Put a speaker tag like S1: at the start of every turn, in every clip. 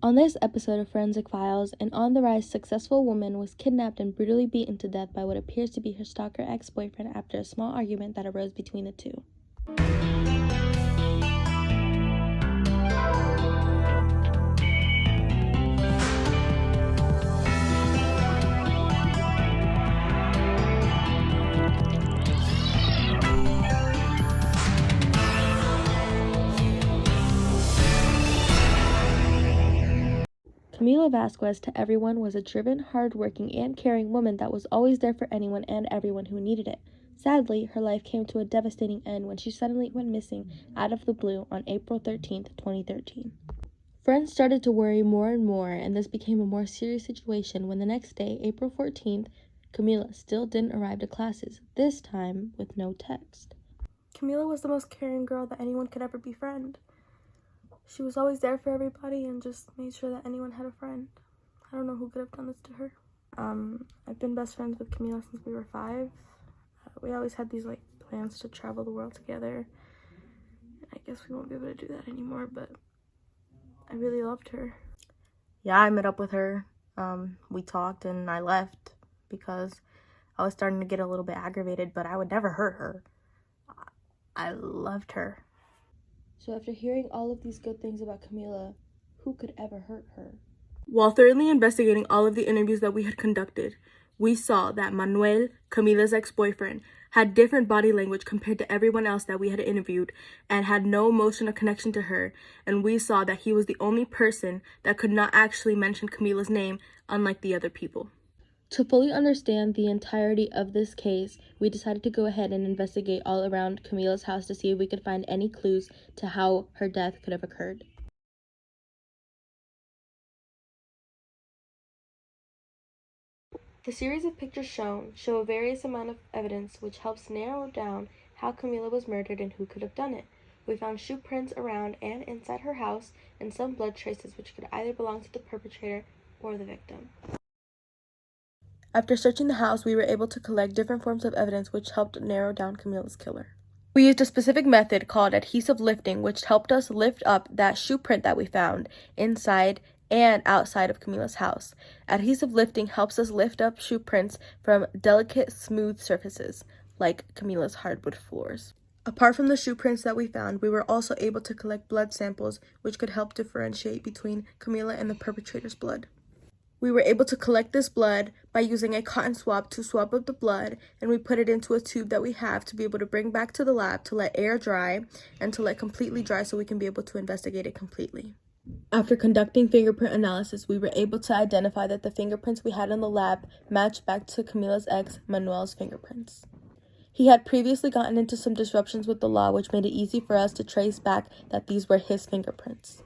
S1: On this episode of Forensic Files, an on-the-rise successful woman was kidnapped and brutally beaten to death by what appears to be her stalker ex-boyfriend after a small argument that arose between the two. Camila Vasquez, to everyone, was a driven, hard-working, and caring woman that was always there for anyone and everyone who needed it. Sadly, her life came to a devastating end when she suddenly went missing out of the blue on April 13, 2013. Friends started to worry more and more, and this became a more serious situation when the next day, April 14th, Camila still didn't arrive to classes, this time with no text. Camila was the most caring girl that anyone could ever befriend. She was always there for everybody and just made sure that anyone had a friend. I don't know who could have done this to her. I've been best friends with Camila since we were 5. We always had these plans to travel the world together. I guess we won't be able to do that anymore, but I really loved her.
S2: Yeah, I met up with her. We talked and I left because I was starting to get a little bit aggravated, but I would never hurt her. I loved her.
S1: So after hearing all of these good things about Camila, who could ever hurt her?
S2: While thoroughly investigating all of the interviews that we had conducted, we saw that Manuel, Camila's ex-boyfriend, had different body language compared to everyone else that we had interviewed and had no emotional connection to her, and we saw that he was the only person that could not actually mention Camila's name, unlike the other people.
S1: To fully understand the entirety of this case, we decided to go ahead and investigate all around Camila's house to see if we could find any clues to how her death could have occurred. The series of pictures shown show a various amount of evidence which helps narrow down how Camila was murdered and who could have done it. We found shoe prints around and inside her house and some blood traces which could either belong to the perpetrator or the victim. After searching the house, we were able to collect different forms of evidence which helped narrow down Camila's killer. We used a specific method called adhesive lifting, which helped us lift up that shoe print that we found inside and outside of Camila's house. Adhesive lifting helps us lift up shoe prints from delicate, smooth surfaces, like Camila's hardwood floors. Apart from the shoe prints that we found, we were also able to collect blood samples, which could help differentiate between Camila and the perpetrator's blood. We were able to collect this blood by using a cotton swab to swab up the blood, and we put it into a tube that we have to be able to bring back to the lab to let air dry and to let completely dry so we can be able to investigate it completely. After conducting fingerprint analysis, we were able to identify that the fingerprints we had in the lab matched back to Camila's ex, Manuel's fingerprints. He had previously gotten into some disruptions with the law, which made it easy for us to trace back that these were his fingerprints.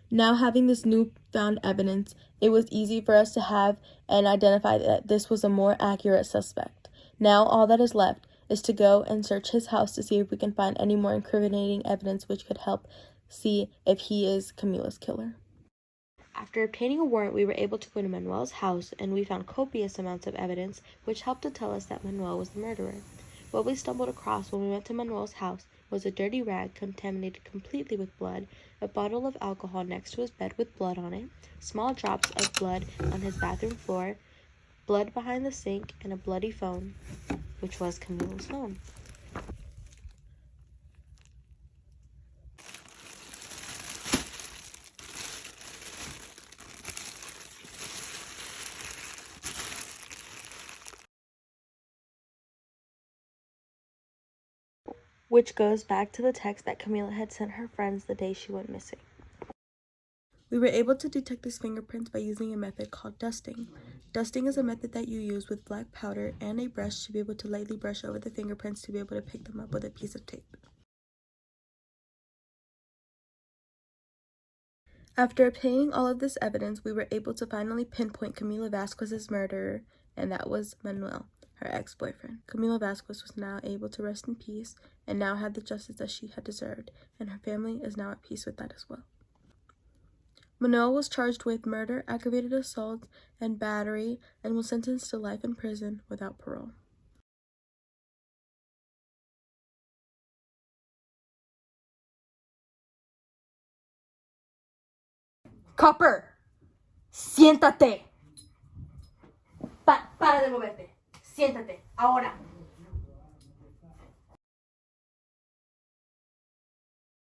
S1: Now having this newfound evidence, it was easy for us to have and identify that this was a more accurate suspect. Now all that is left is to go and search his house to see if we can find any more incriminating evidence which could help see if he is Camila's killer. After obtaining a warrant, we were able to go to Manuel's house, and we found copious amounts of evidence which helped to tell us that Manuel was the murderer. What we stumbled across when we went to Manuel's house was a dirty rag contaminated completely with blood, a bottle of alcohol next to his bed with blood on it, small drops of blood on his bathroom floor, blood behind the sink, and a bloody phone, which was Camila's phone. Which goes back to the text that Camila had sent her friends the day she went missing. We were able to detect these fingerprints by using a method called dusting. Dusting is a method that you use with black powder and a brush to be able to lightly brush over the fingerprints to be able to pick them up with a piece of tape. After obtaining all of this evidence, we were able to finally pinpoint Camila Vasquez's murderer, and that was Manuel, her ex-boyfriend. Camila Vasquez was now able to rest in peace and now had the justice that she had deserved, and her family is now at peace with that as well. Manuel was charged with murder, aggravated assault, and battery, and was sentenced to life in prison without parole. Copper, siéntate. Para de moverte. Siéntate, ahora.